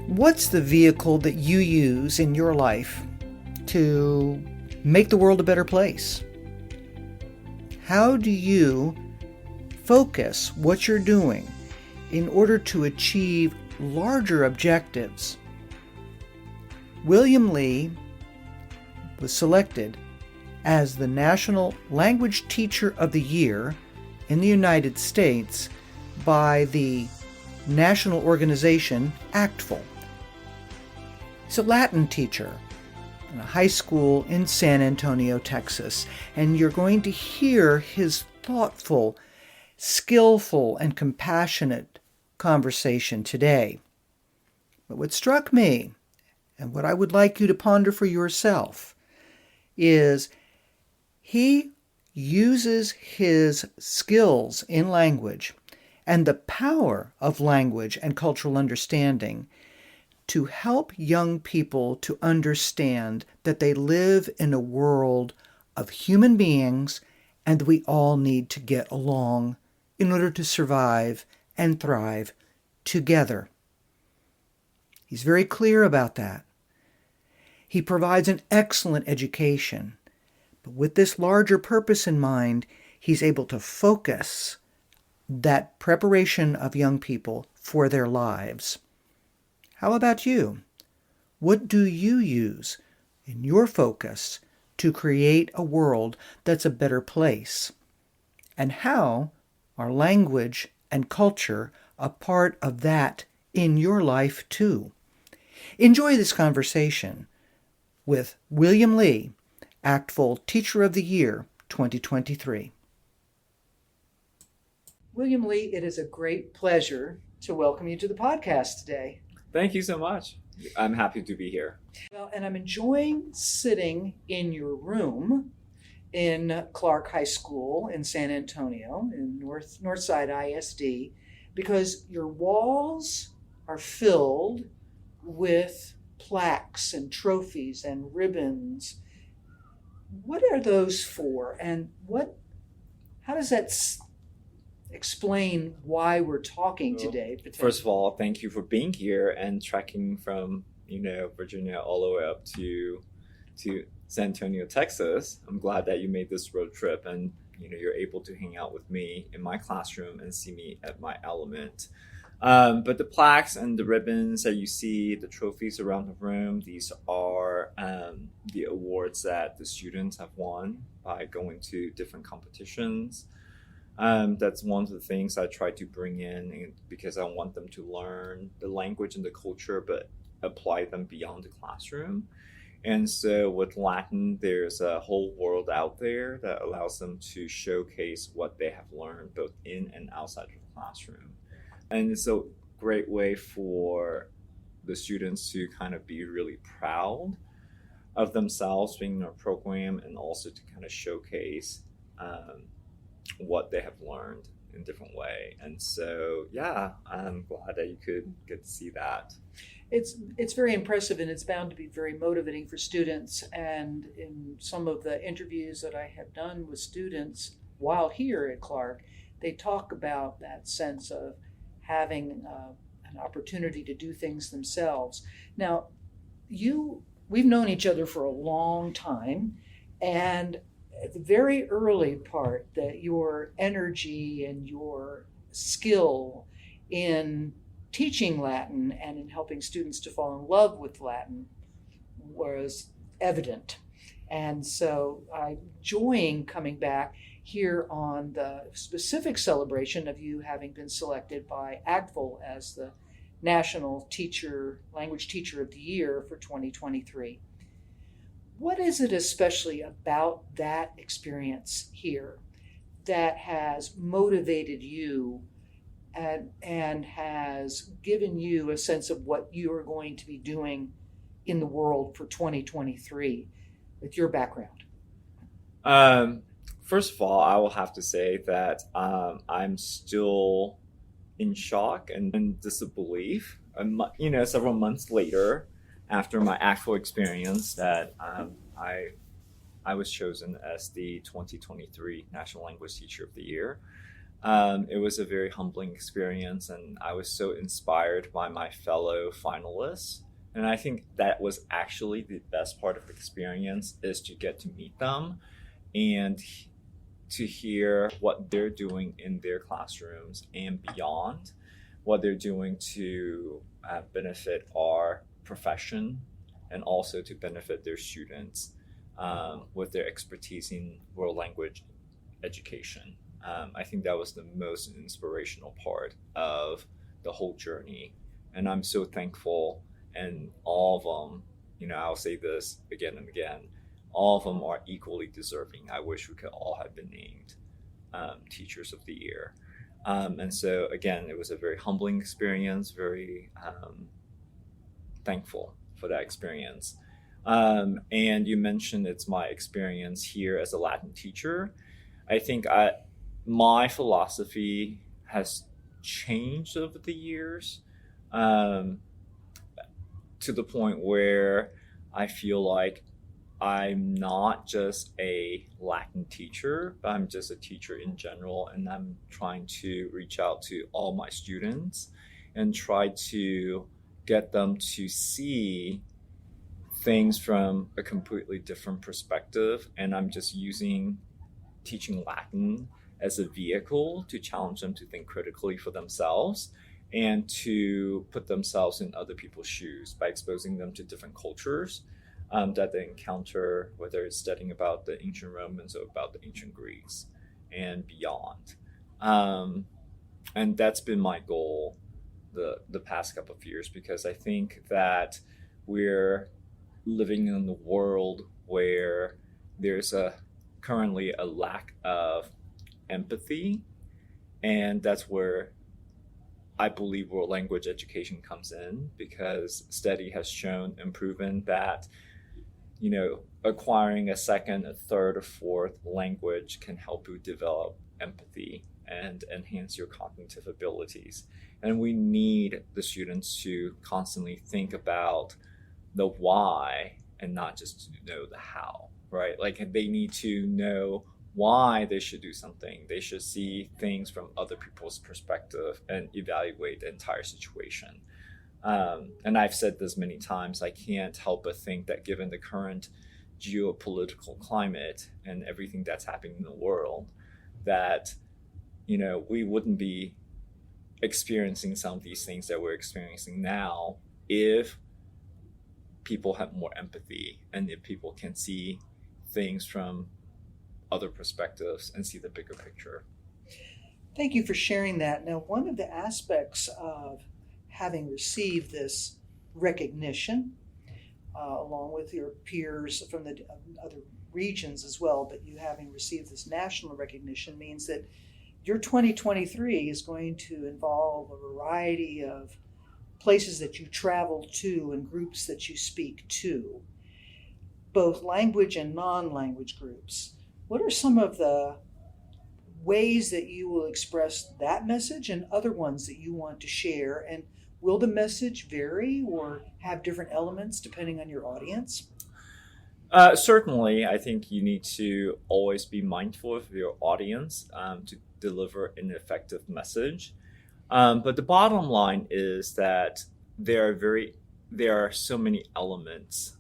What's the vehicle that you use in your life to make the world a better place? How do you focus what you're doing in order to achieve larger objectives? William Lee was selected as the National Language Teacher of the Year in the United States by the national organization ACTFL. He's a Latin teacher in a high school in San Antonio, Texas, and you're going to hear his thoughtful, skillful, and compassionate conversation today. But what struck me, and what I would like you to ponder for yourself, is he uses his skills in language and the power of language and cultural understanding to help young people to understand that they live in a world of human beings and we all need to get along in order to survive and thrive together. He's very clear about that. He provides an excellent education, but with this larger purpose in mind, he's able to focus that preparation of young people for their lives. How about you? What do you use in your focus to create a world that's a better place? And how are language and culture a part of that in your life too? Enjoy this conversation with William Lee, ACTFL Teacher of the Year 2023. William Lee, it is a great pleasure to welcome you to the podcast today. Thank you so much. I'm happy to be here. Well, and I'm enjoying sitting in your room in Clark High School in San Antonio, in Northside ISD, because your walls are filled with plaques and trophies and ribbons. What are those for? And how does that explain why we're talking today? First of all, thank you for being here and trekking from Virginia all the way up to San Antonio, Texas. I'm glad that you made this road trip and you're able to hang out with me in my classroom and see me at my element. But the plaques and the ribbons that you see, the trophies around the room, these are the awards that the students have won by going to different competitions. That's one of the things I try to bring in because I want them to learn the language and the culture, but apply them beyond the classroom. And so with Latin, there's a whole world out there that allows them to showcase what they have learned both in and outside of the classroom. And it's a great way for the students to kind of be really proud of themselves being in our program and also to kind of showcase what they have learned in a different way. And so, yeah, I'm glad that you could get to see that. It's very impressive, and it's bound to be very motivating for students. And in some of the interviews that I have done with students while here at Clark, they talk about that sense of having an opportunity to do things themselves. Now, we've known each other for a long time, and at the very early part, that your energy and your skill in teaching Latin and in helping students to fall in love with Latin was evident. And so I'm enjoying coming back here on the specific celebration of you having been selected by ACTFL as the National Language Teacher of the Year for 2023. What is it especially about that experience here that has motivated you and has given you a sense of what you are going to be doing in the world for 2023 with your background? First of all, I will have to say that I'm still in shock and in disbelief. Several months later, after my actual experience, that I was chosen as the 2023 National Language Teacher of the Year. It was a very humbling experience, and I was so inspired by my fellow finalists. And I think that was actually the best part of the experience, is to get to meet them and to hear what they're doing in their classrooms and beyond, what they're doing to benefit our profession and also to benefit their students with their expertise in world language education. I think that was the most inspirational part of the whole journey. And I'm so thankful. And all of them, I'll say this again and again, all of them are equally deserving. I wish we could all have been named Teachers of the Year. And so, again, it was a very humbling experience, very thankful for that experience. And you mentioned it's my experience here as a Latin teacher. I think my philosophy has changed over the years to the point where I feel like I'm not just a Latin teacher, but I'm just a teacher in general, and I'm trying to reach out to all my students and try to get them to see things from a completely different perspective. And I'm just using teaching Latin as a vehicle to challenge them to think critically for themselves and to put themselves in other people's shoes by exposing them to different cultures that they encounter, whether it's studying about the ancient Romans or about the ancient Greeks and beyond. And that's been my goal the past couple of years, because I think that we're living in a world where there's currently a lack of empathy, and that's where I believe world language education comes in, because study has shown and proven that acquiring a second, a third, or fourth language can help you develop empathy and enhance your cognitive abilities. And we need the students to constantly think about the why and not just to know the how, right? Like, they need to know why they should do something. They should see things from other people's perspective and evaluate the entire situation. And I've said this many times, I can't help but think that given the current geopolitical climate and everything that's happening in the world, that, we wouldn't be experiencing some of these things that we're experiencing now if people have more empathy and if people can see things from other perspectives and see the bigger picture. Thank you for sharing that. Now, one of the aspects of having received this recognition, along with your peers from the other regions as well, but you having received this national recognition means that your 2023 is going to involve a variety of places that you travel to and groups that you speak to, both language and non-language groups. What are some of the ways that you will express that message and other ones that you want to share? And will the message vary or have different elements depending on your audience? Certainly, I think you need to always be mindful of your audience to deliver an effective message. But the bottom line is that there are so many elements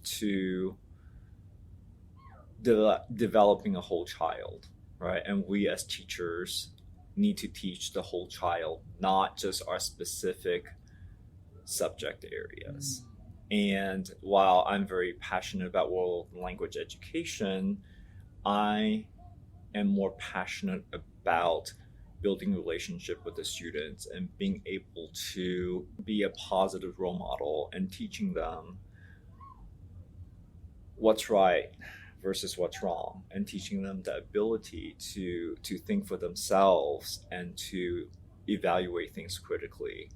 to developing a whole child, right? And we as teachers need to teach the whole child, not just our specific subject areas. And while I'm very passionate about world language education, I am more passionate about building a relationship with the students and being able to be a positive role model and teaching them what's right versus what's wrong, and teaching them the ability to think for themselves and to evaluate things critically.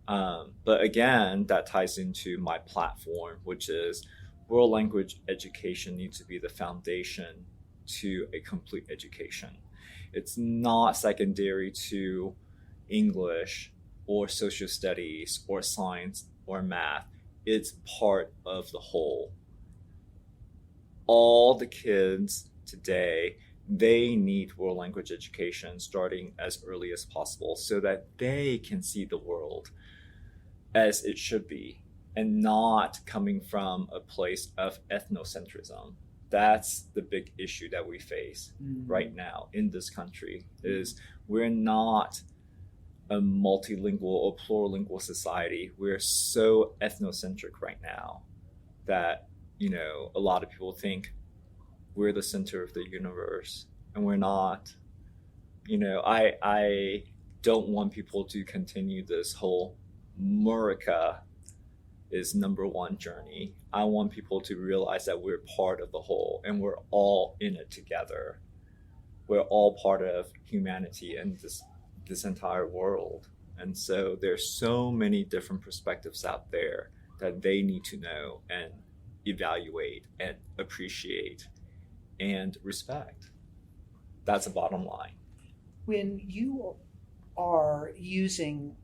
But again, that ties into my platform, which is world language education needs to be the foundation to a complete education. It's not secondary to English or social studies or science or math. It's part of the whole. All the kids today they need world language education starting as early as possible so that they can see the world as it should be and not coming from a place of ethnocentrism. That's the big issue that we face right now in this country, is we're not a multilingual or plurilingual society. We're so ethnocentric right now that, a lot of people think we're the center of the universe, and we're not. I don't want people to continue this whole Murica is number one journey. I want people to realize that we're part of the whole and we're all in it together. We're all part of humanity and this entire world. And so there's so many different perspectives out there that they need to know and evaluate and appreciate and respect. That's the bottom line. When you are using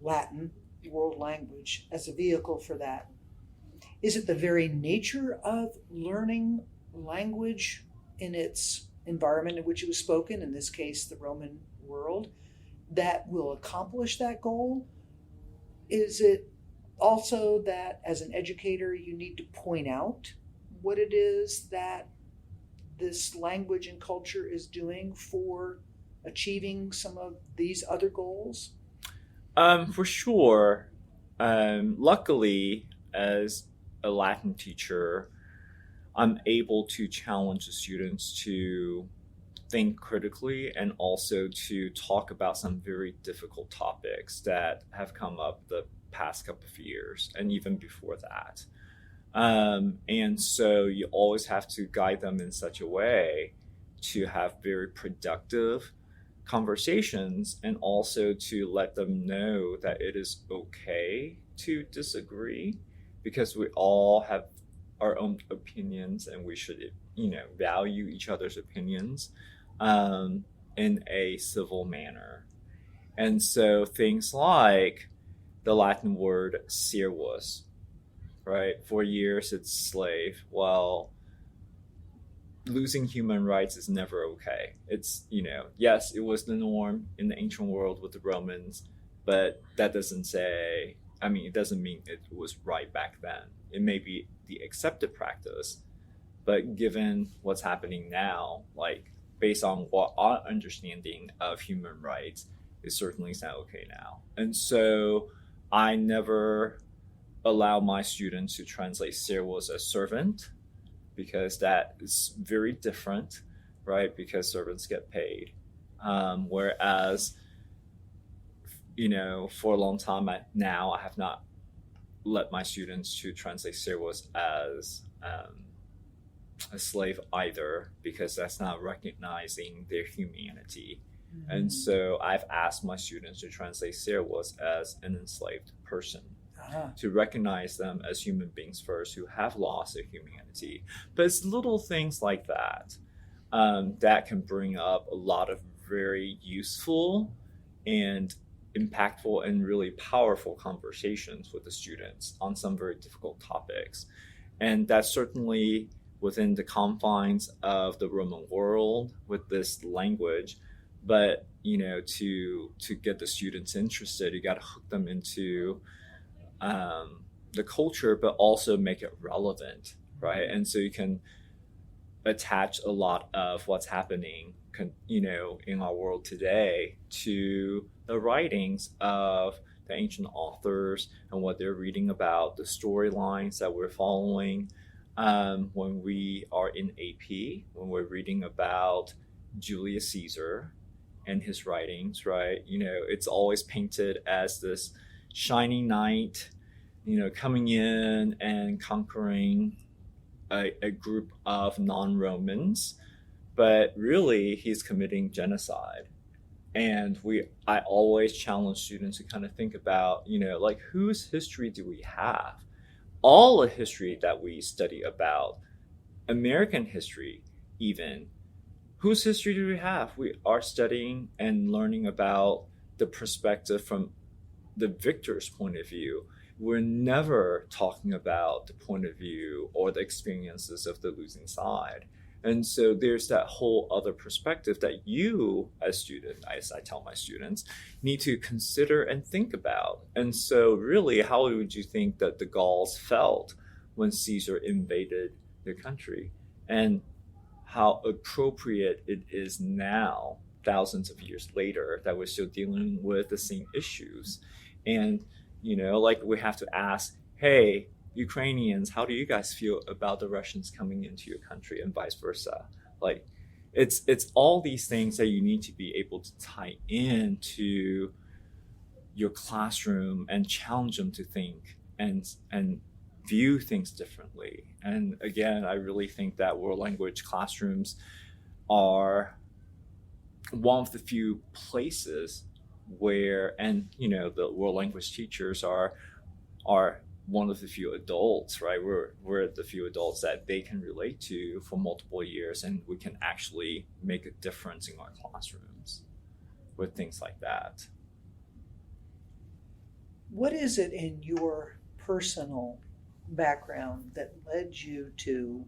Latin, world language, as a vehicle for that, is it the very nature of learning language in its environment in which it was spoken, in this case the Roman world, that will accomplish that goal? Is it also that as an educator you need to point out what it is that this language and culture is doing for achieving some of these other goals? For sure. Luckily, as a Latin teacher, I'm able to challenge the students to think critically and also to talk about some very difficult topics that have come up the past couple of years and even before that. And so you always have to guide them in such a way to have very productive conversations, and also to let them know that it is okay to disagree, because we all have our own opinions and we should value each other's opinions in a civil manner. And so things like the Latin word servus, right? For years it's slave. Well, losing human rights is never okay. It's, yes, it was the norm in the ancient world with the Romans, but that doesn't it doesn't mean it was right back then. It may be the accepted practice, but given what's happening now, like based on what our understanding of human rights, it certainly is not okay now. And so I never allow my students to translate servus as servant, because that is very different, right? Because servants get paid. Whereas, for a long time now, I have not let my students to translate servus as a slave either, because that's not recognizing their humanity. Mm-hmm. And so I've asked my students to translate servus as an enslaved person. To recognize them as human beings first who have lost their humanity. But it's little things like that that can bring up a lot of very useful and impactful and really powerful conversations with the students on some very difficult topics. And that's certainly within the confines of the Roman world with this language. But, to get the students interested, you got to hook them into the culture, but also make it relevant, right? And so you can attach a lot of what's happening, in our world today to the writings of the ancient authors and what they're reading about, the storylines that we're following. When we are in AP, when we're reading about Julius Caesar and his writings, right? It's always painted as this shining knight, coming in and conquering a group of non-Romans, but really he's committing genocide. And I always challenge students to kind of think about, whose history do we have? All the history that we study about, American history even, whose history do we have? We are studying and learning about the perspective from the victor's point of view. We're never talking about the point of view or the experiences of the losing side. And so there's that whole other perspective that you, as student, as I tell my students, need to consider and think about. And so really, how would you think that the Gauls felt when Caesar invaded their country? And how appropriate it is now, thousands of years later, that we're still dealing with the same issues. And, like we have to ask, hey, Ukrainians, how do you guys feel about the Russians coming into your country, and vice versa? Like, it's all these things that you need to be able to tie into your classroom and challenge them to think and view things differently. And again, I really think that world language classrooms are one of the few places where, and the world language teachers are one of the few adults, right? We're the few adults that they can relate to for multiple years, and we can actually make a difference in our classrooms with things like that. What is it in your personal background that led you to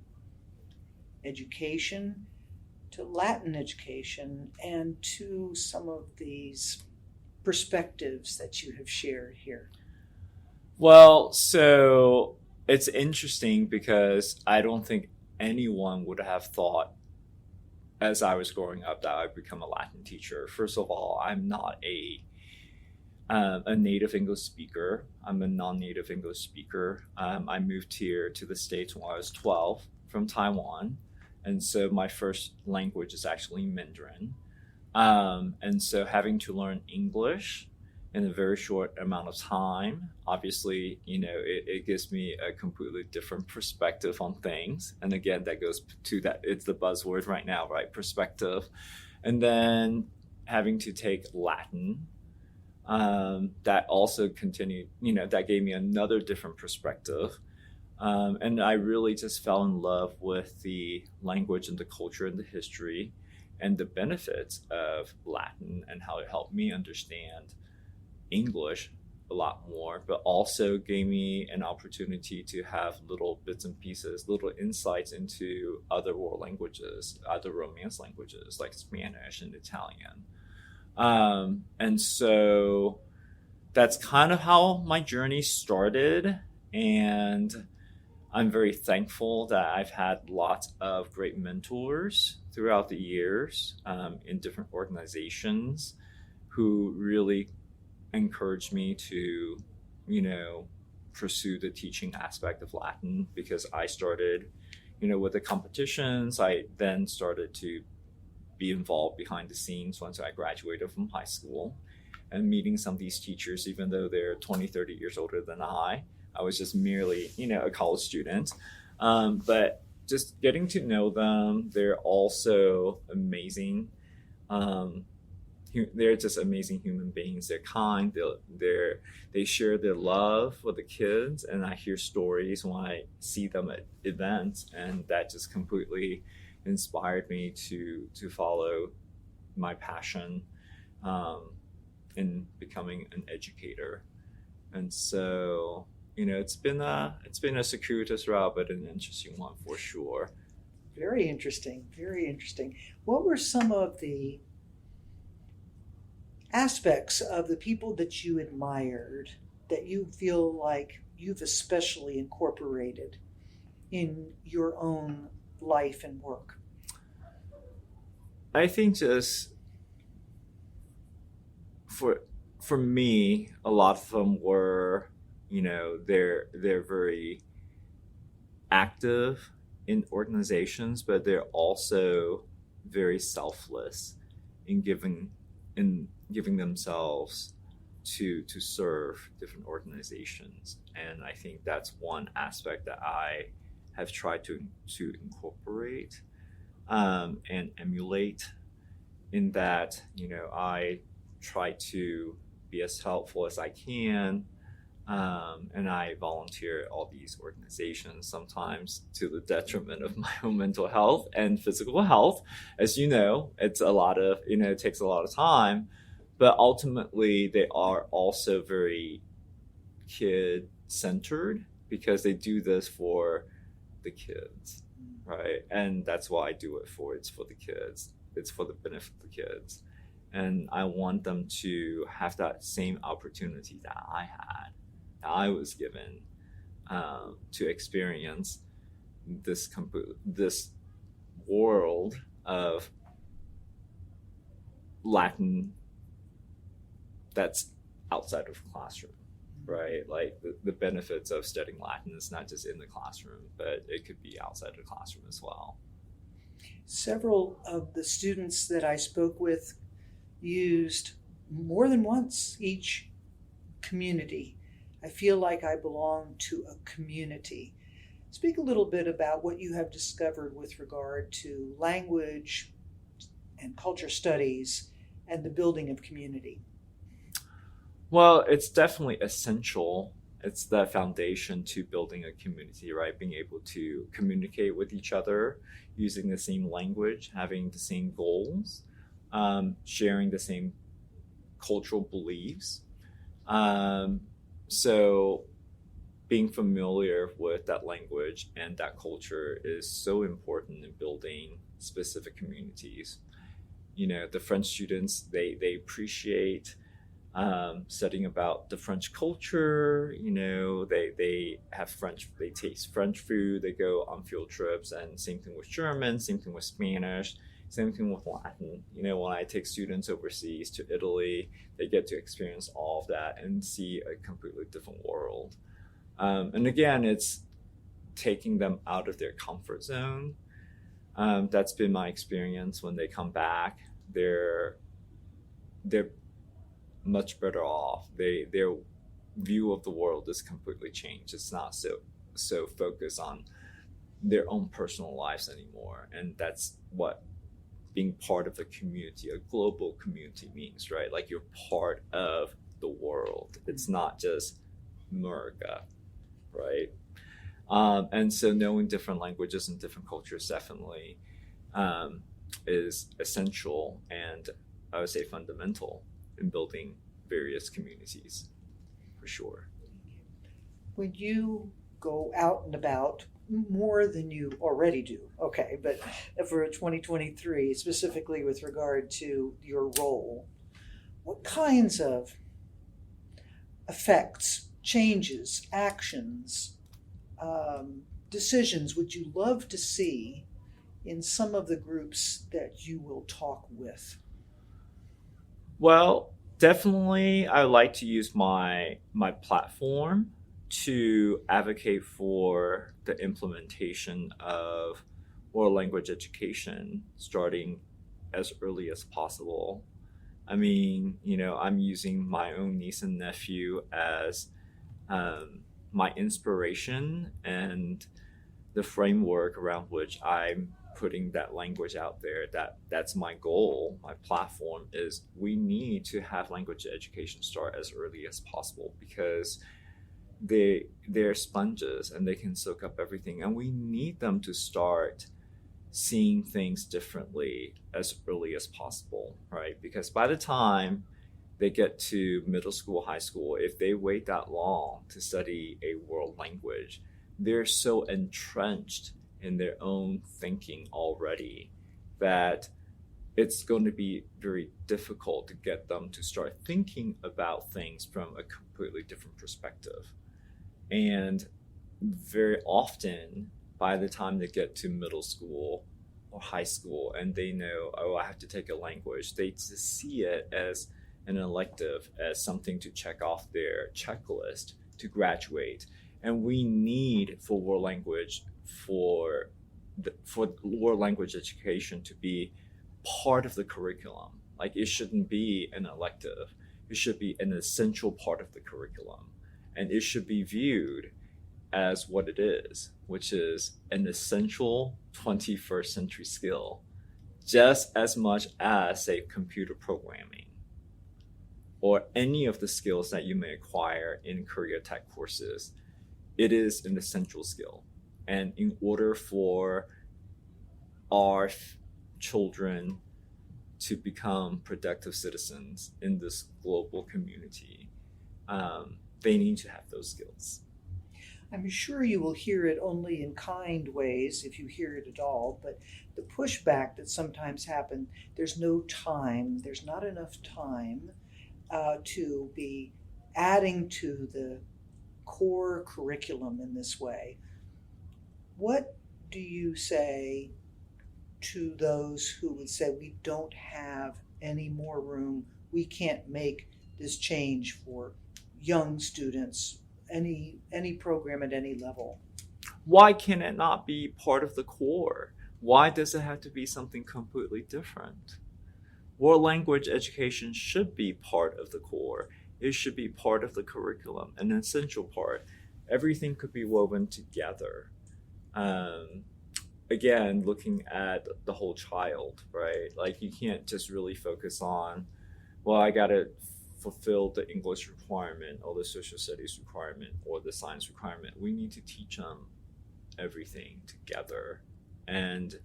education, to Latin education, and to some of these perspectives that you have shared here? Well, so it's interesting because I don't think anyone would have thought as I was growing up that I'd become a Latin teacher. First of all, I'm not a native English speaker. I'm a non-native English speaker. I moved here to the States when I was 12 from Taiwan. And so my first language is actually Mandarin. And so having to learn English in a very short amount of time, obviously, it gives me a completely different perspective on things. And again, that goes to that, it's the buzzword right now, right? Perspective. And then having to take Latin, that also continued, that gave me another different perspective. And I really just fell in love with the language and the culture and the history and the benefits of Latin and how it helped me understand English a lot more, but also gave me an opportunity to have little bits and pieces, little insights into other world languages, other Romance languages like Spanish and Italian. And so that's kind of how my journey started. And I'm very thankful that I've had lots of great mentors throughout the years in different organizations who really encouraged me to, pursue the teaching aspect of Latin, because I started, with the competitions. I then started to be involved behind the scenes once I graduated from high school, and meeting some of these teachers, even though they're 20, 30 years older than I was just merely, a college student. But just getting to know them, they're also amazing. They're just amazing human beings. They're kind. They share their love for the kids, and I hear stories when I see them at events, and that just completely inspired me to follow my passion in becoming an educator. And so, it's been a circuitous route, but an interesting one for sure. Very interesting. Very interesting. What were some of the aspects of the people that you admired that you feel like you've especially incorporated in your own life and work? I think just for me, a lot of them were, they're very active in organizations, but they're also very selfless in giving themselves to serve different organizations. And I think that's one aspect that I have tried to incorporate and emulate, in that, I try to be as helpful as I can. And I volunteer at all these organizations, sometimes to the detriment of my own mental health and physical health. As you know, it's a lot of, it takes a lot of time, but ultimately they are also very kid-centered, because they do this for the kids, right? And that's why I do it for. It's for the kids. It's for the benefit of the kids. And I want them to have that same opportunity that I had, that I was given, to experience this world of Latin that's outside of the classroom, right? Like the benefits of studying Latin is not just in the classroom, but it could be outside of the classroom as well. Several of the students that I spoke with used more than once each community. I feel like I belong to a community. Speak a little bit about what you have discovered with regard to language and culture studies and the building of community. Well, it's definitely essential. It's the foundation to building a community, right? Being able to communicate with each other, using the same language, having the same goals, sharing the same cultural beliefs. So being familiar with that language and that culture is so important in building specific communities. You know, the French students, they appreciate studying about the French culture. You know, they have French, they taste French food, they go on field trips, and same thing with German, same thing with Spanish, same thing with Latin. You know, when I take students overseas to Italy, they get to experience all of that and see a completely different world. And again, it's taking them out of their comfort zone. That's been my experience. When they come back, they're much better off. Their view of the world is completely changed. It's not so focused on their own personal lives anymore. And that's what being part of a community, a global community, means, right? Like you're part of the world. It's not just America, right? And so knowing different languages and different cultures definitely is essential, and I would say fundamental in building various communities, for sure. When you go out and about, more than you already do, okay, but for 2023, specifically with regard to your role, what kinds of effects, changes, actions, decisions would you love to see in some of the groups that you will talk with? Well, definitely I like to use my platform to advocate for the implementation of world language education starting as early as possible. I mean, you know, I'm using my own niece and nephew as my inspiration and the framework around which I'm putting that language out there. That's my goal. My platform is we need to have language education start as early as possible, because they're sponges and they can soak up everything, and we need them to start seeing things differently as early as possible, right? Because by the time they get to middle school, high school, if they wait that long to study a world language, they're so entrenched in their own thinking already that it's going to be very difficult to get them to start thinking about things from a completely different perspective. And very often, by the time they get to middle school or high school and they know, oh, I have to take a language, they just see it as an elective, as something to check off their checklist to graduate. And we need for world language, for world language education to be part of the curriculum. Like, it shouldn't be an elective. It should be an essential part of the curriculum. And it should be viewed as what it is, which is an essential 21st century skill, just as much as, say, computer programming or any of the skills that you may acquire in career tech courses. It is an essential skill. And in order for our children to become productive citizens in this global community, they need to have those skills. I'm sure you will hear it only in kind ways if you hear it at all, but the pushback that sometimes happens, there's no time, there's not enough time to be adding to the core curriculum in this way. What do you say to those who would say we don't have any more room, we can't make this change for young students, any program at any level? Why can it not be part of the core? Why does it have to be something completely different? World language education should be part of the core. It should be part of the curriculum, an essential part. Everything could be woven together. Again, looking at the whole child, right? Like, you can't just really focus on, well, I got to fulfill the English requirement or the social studies requirement or the science requirement. We need to teach them everything together. And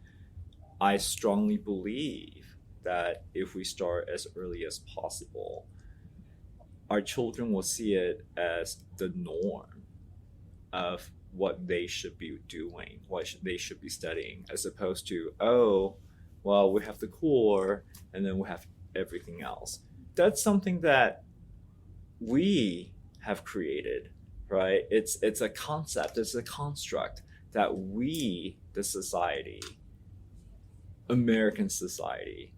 I strongly believe that if we start as early as possible, our children will see it as the norm of what they should be doing, they should be studying, as opposed to, oh, well, we have the core and then we have everything else. That's something that we have created, right? It's a concept, it's a construct that we, the society, American society,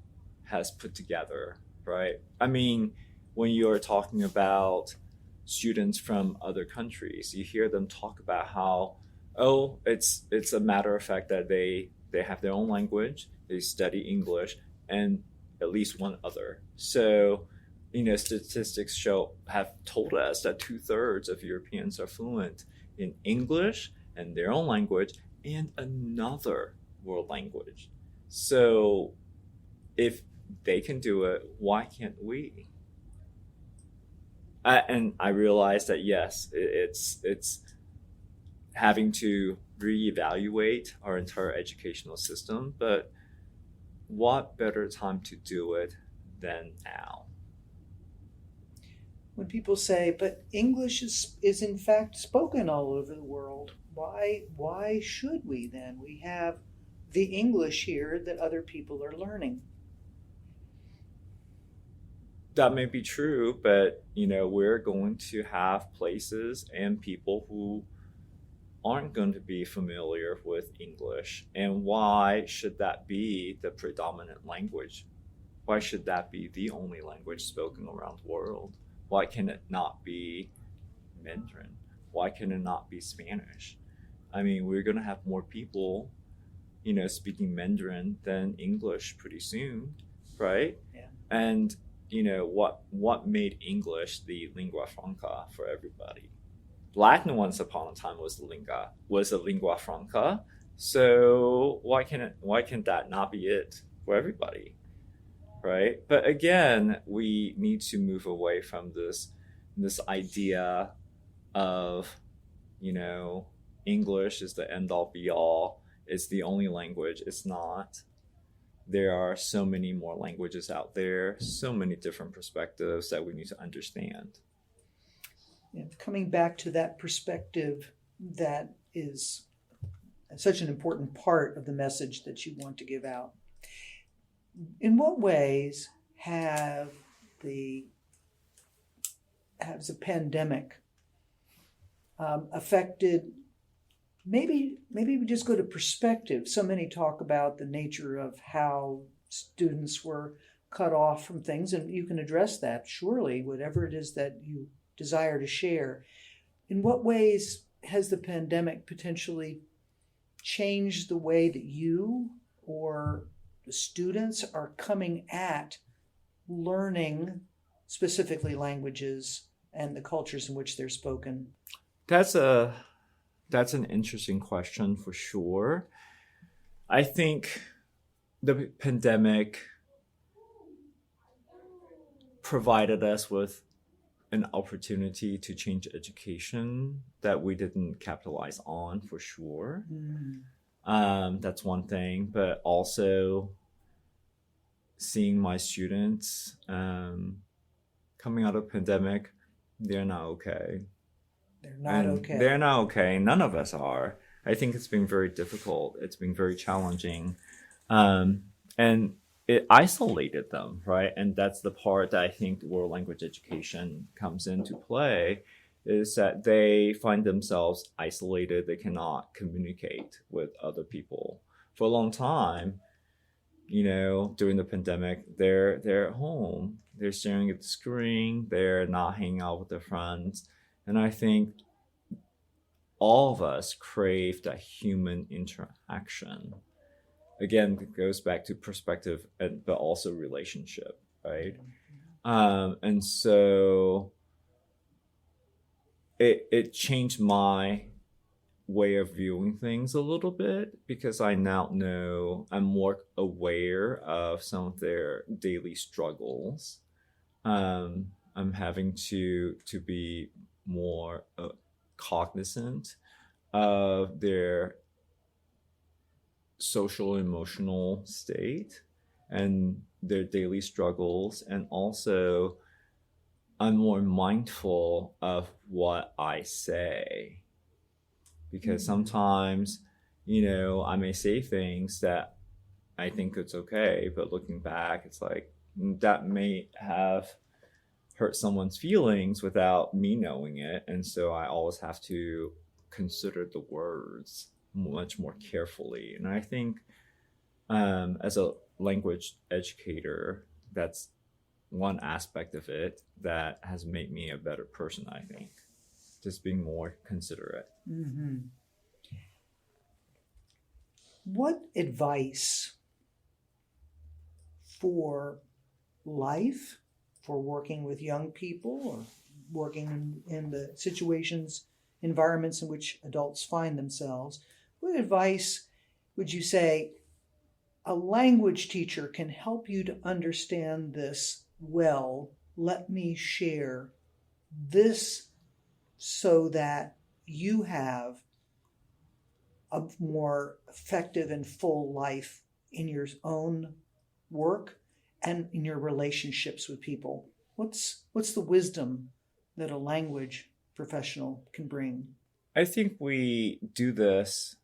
has put together, right? I mean, when you're talking about students from other countries, you hear them talk about how, oh, it's a matter of fact that they have their own language, they study English, and at least one other. So, statistics have told us that 2/3 of Europeans are fluent in English and their own language and another world language. So if they can do it, why can't we? And I realize that, yes, it's having to reevaluate our entire educational system, but what better time to do it than now? When people say, but English is in fact spoken all over the world, why should we then? We have the English here that other people are learning. That may be true, but we're going to have places and people who aren't going to be familiar with English. And why should that be the predominant language? Why should that be the only language spoken around the world? Why can it not be Mandarin? Why can it not be Spanish? I mean, we're going to have more people, speaking Mandarin than English pretty soon, right? Yeah. And what made English the lingua franca for everybody? Latin once upon a time was a lingua franca. So why can that not be it for everybody? Right? But again, we need to move away from this idea of, English is the end all be all. It's the only language. It's not. There are so many more languages out there, so many different perspectives that we need to understand. And coming back to that perspective, that is such an important part of the message that you want to give out. In what ways has the pandemic affected? Maybe we just go to perspective. So many talk about the nature of how students were cut off from things, and you can address that, surely, whatever it is that you desire to share. In what ways has the pandemic potentially changed the way that you or the students are coming at learning specifically languages and the cultures in which they're spoken? That's an interesting question for sure. I think the pandemic provided us with an opportunity to change education that we didn't capitalize on, for sure. That's one thing, but also seeing my students coming out of pandemic, they're not okay. They're not And okay. they're not okay. None of us are. I think it's been very difficult. It's been very challenging. And it isolated them, right? And that's the part that I think world language education comes into play, is that they find themselves isolated. They cannot communicate with other people. For a long time, during the pandemic, they're at home. They're staring at the screen. They're not hanging out with their friends. And I think all of us crave that human interaction. Again, it goes back to perspective, but also relationship, right? And so it changed my way of viewing things a little bit, because I now know I'm more aware of some of their daily struggles. I'm having to be more cognizant of their social emotional state and their daily struggles, and also I'm more mindful of what I say, because sometimes I may say things that I think it's okay, but looking back it's like that may have hurt someone's feelings without me knowing it. And so I always have to consider the words much more carefully. And I think as a language educator, that's one aspect of it that has made me a better person, I think. Just being more considerate. Mm-hmm. What advice for life, for working with young people, or working in the environments in which adults find themselves, what advice would you say a language teacher can help you to understand this well? Let me share this so that you have a more effective and full life in your own work and in your relationships with people. What's the wisdom that a language professional can bring? I think we do this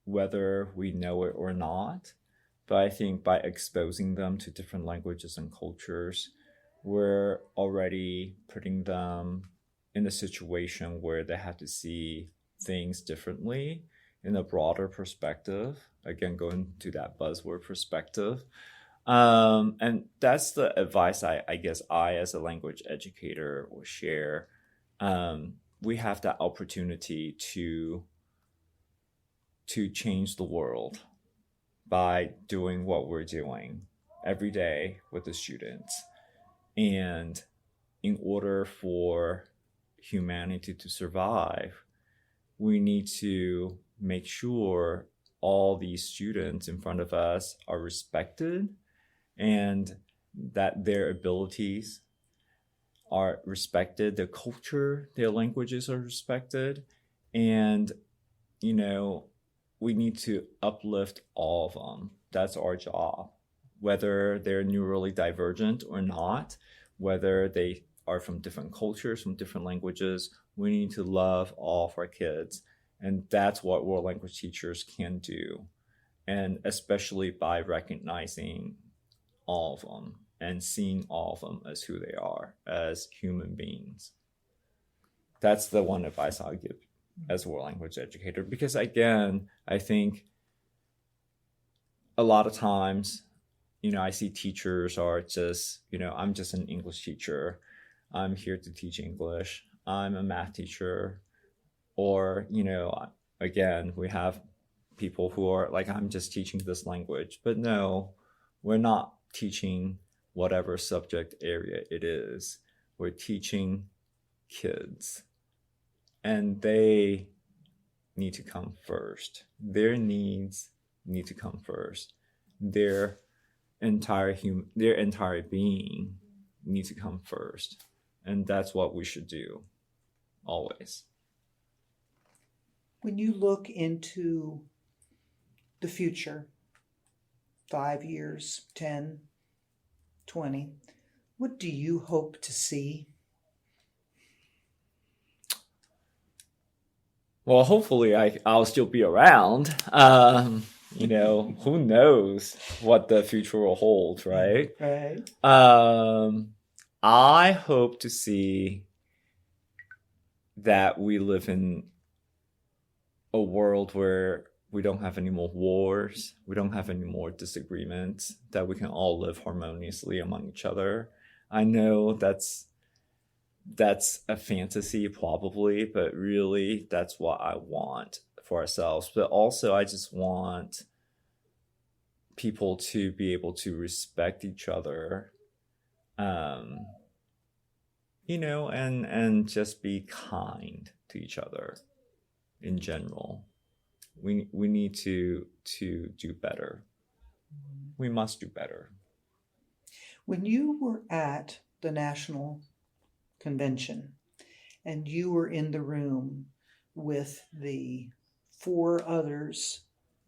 whether we know it or not. But I think by exposing them to different languages and cultures, we're already putting them in a situation where they have to see things differently in a broader perspective. Again, going to that buzzword perspective. And that's the advice I guess I, as a language educator, will share. We have that opportunity to change the world by doing what we're doing every day with the students. And in order for humanity to survive, we need to make sure all these students in front of us are respected, and that their abilities are respected, their culture, their languages are respected. And, we need to uplift all of them. That's our job. Whether they're neurally divergent or not, whether they are from different cultures, from different languages, we need to love all of our kids. And that's what world language teachers can do. And especially by recognizing all of them and seeing all of them as who they are, as human beings. That's the one advice I'll give as a world language educator. Because again, I think a lot of times, I see teachers are just, I'm just an English teacher. I'm here to teach English. I'm a math teacher. Or, again, we have people who are like, I'm just teaching this language. But no, we're not teaching whatever subject area it is. We're teaching kids. And they need to come first. Their needs need to come first. Their entire being needs to come first. And that's what we should do, always. When you look into the future, 5 years, 10, 20, what do you hope to see? Well, hopefully I'll still be around. Who knows what the future will hold, right? Right. I hope to see that we live in a world where we don't have any more wars, we don't have any more disagreements, that we can all live harmoniously among each other. I know that's a fantasy probably, but really that's what I want for ourselves. But also I just want people to be able to respect each other, and just be kind to each other in general. We need to do better. We must do better. When you were at the National Convention and you were in the room with the 4 others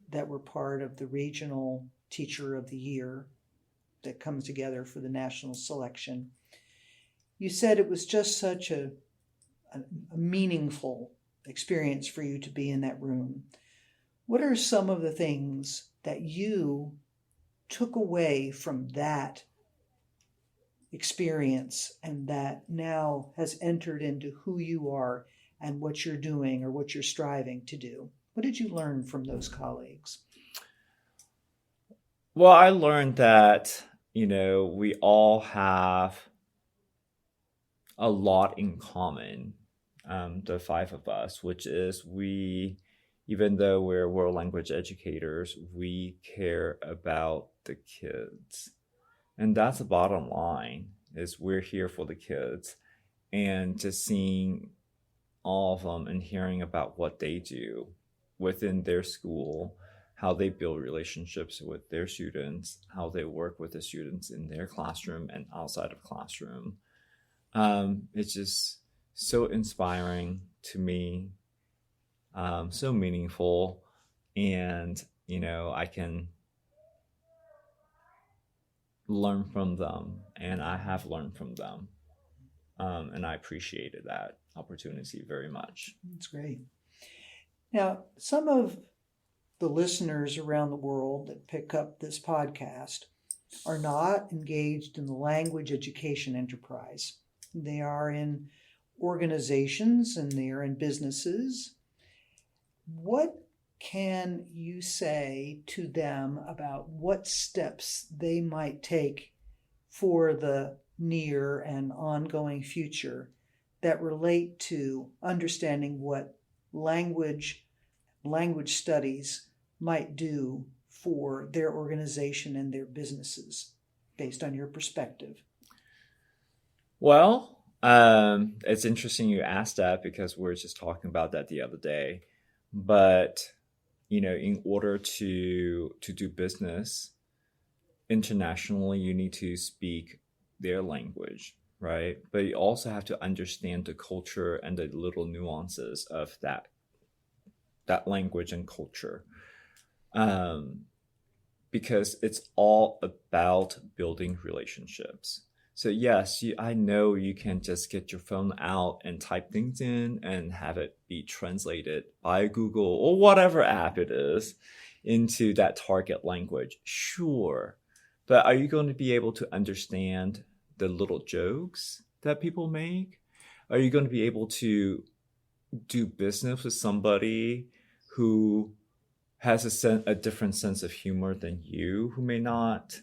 that were part of the Regional Teacher of the Year that comes together for the national selection, you said it was just such a meaningful experience for you to be in that room. What are some of the things that you took away from that experience and that now has entered into who you are and what you're doing or what you're striving to do? What did you learn from those colleagues? Well, I learned that, we all have a lot in common, the 5 of us, which is even though we're world language educators, we care about the kids. And that's the bottom line, is we're here for the kids. And just seeing all of them and hearing about what they do within their school, how they build relationships with their students, how they work with the students in their classroom and outside of classroom. It's just so inspiring to me, so meaningful, and I can learn from them, and I have learned from them, and I appreciated that opportunity very much. That's great. Now, some of the listeners around the world that pick up this podcast are not engaged in the language education enterprise. They are in organizations and they are in businesses. What can you say to them about what steps they might take for the near and ongoing future that relate to understanding what language studies might do for their organization and their businesses, based on your perspective? Well, it's interesting you asked that, because we were just talking about that the other day. But in order to do business internationally, you need to speak their language, right? But you also have to understand the culture and the little nuances of that language and culture, because it's all about building relationships. So yes, I know you can just get your phone out and type things in and have it be translated by Google or whatever app it is into that target language. Sure. But are you going to be able to understand the little jokes that people make? Are you going to be able to do business with somebody who has a different sense of humor than you, who may not,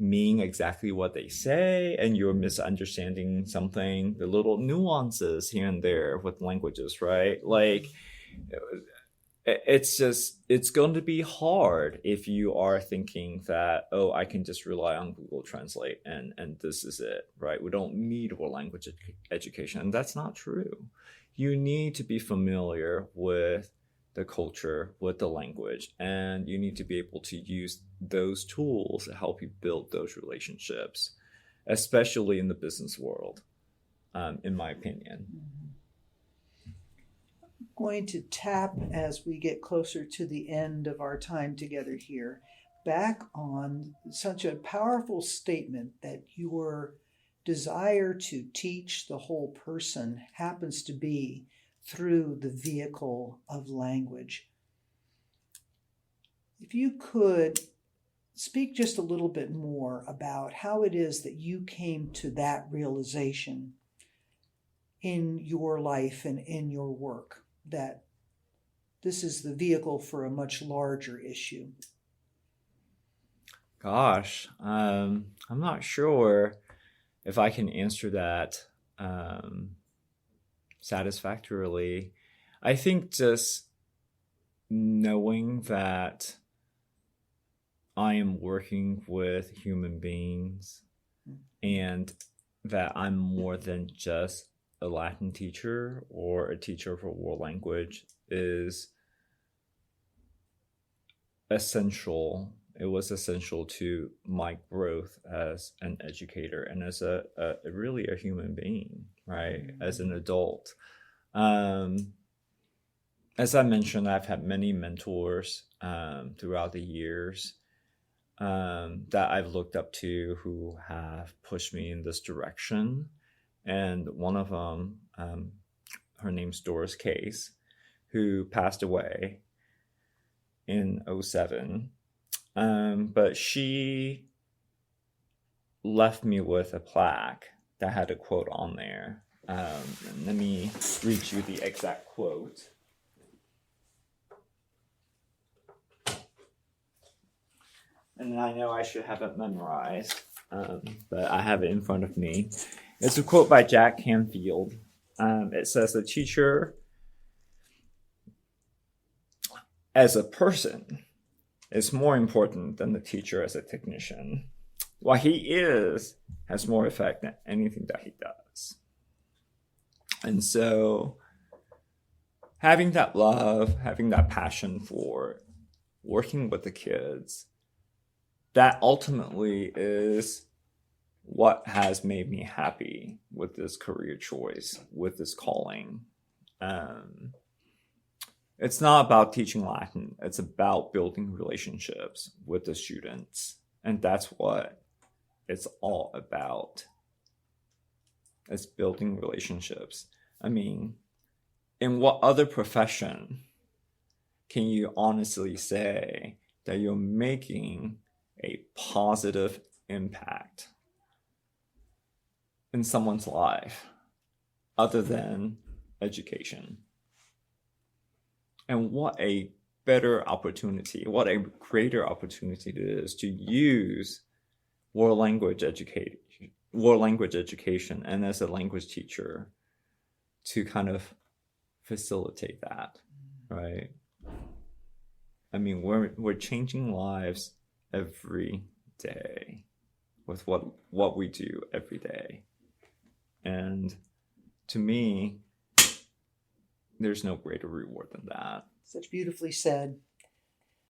mean exactly what they say, and you're misunderstanding something, the little nuances here and there with languages, right? It's going to be hard if you are thinking that, I can just rely on Google Translate and this is it, right? We don't need world language education. And that's not true. You need to be familiar with the culture, with the language, and you need to be able to use those tools to help you build those relationships, especially in the business world, in my opinion. I'm going to tap, as we get closer to the end of our time together here, back on such a powerful statement that you were desire to teach the whole person happens to be through the vehicle of language. If you could speak just a little bit more about how it is that you came to that realization in your life and in your work, that this is the vehicle for a much larger issue. Gosh, I'm not sure if I can answer that satisfactorily. I think just knowing that I am working with human beings and that I'm more than just a Latin teacher or a teacher for world language is essential. It was essential to my growth as an educator and as a really a human being, right? Mm-hmm. As an adult. As I mentioned, I've had many mentors throughout the years that I've looked up to who have pushed me in this direction. And one of them, her name's Doris Case, who passed away in 2007. But she left me with a plaque that had a quote on there. Let me read you the exact quote. And I know I should have it memorized, but I have it in front of me. It's a quote by Jack Canfield. It says, "The teacher as a person is more important than the teacher as a technician. What he is has more effect than anything that he does." And so having that love, having that passion for working with the kids, that ultimately is what has made me happy with this career choice, with this calling. It's not about teaching Latin. It's about building relationships with the students. And that's what it's all about. It's building relationships. I mean, in what other profession can you honestly say that you're making a positive impact in someone's life other than education? And what a better opportunity, what a greater opportunity it is to use world language education and as a language teacher to kind of facilitate that, right? I mean, we're changing lives every day with what we do every day. And to me, there's no greater reward than that. Such beautifully said.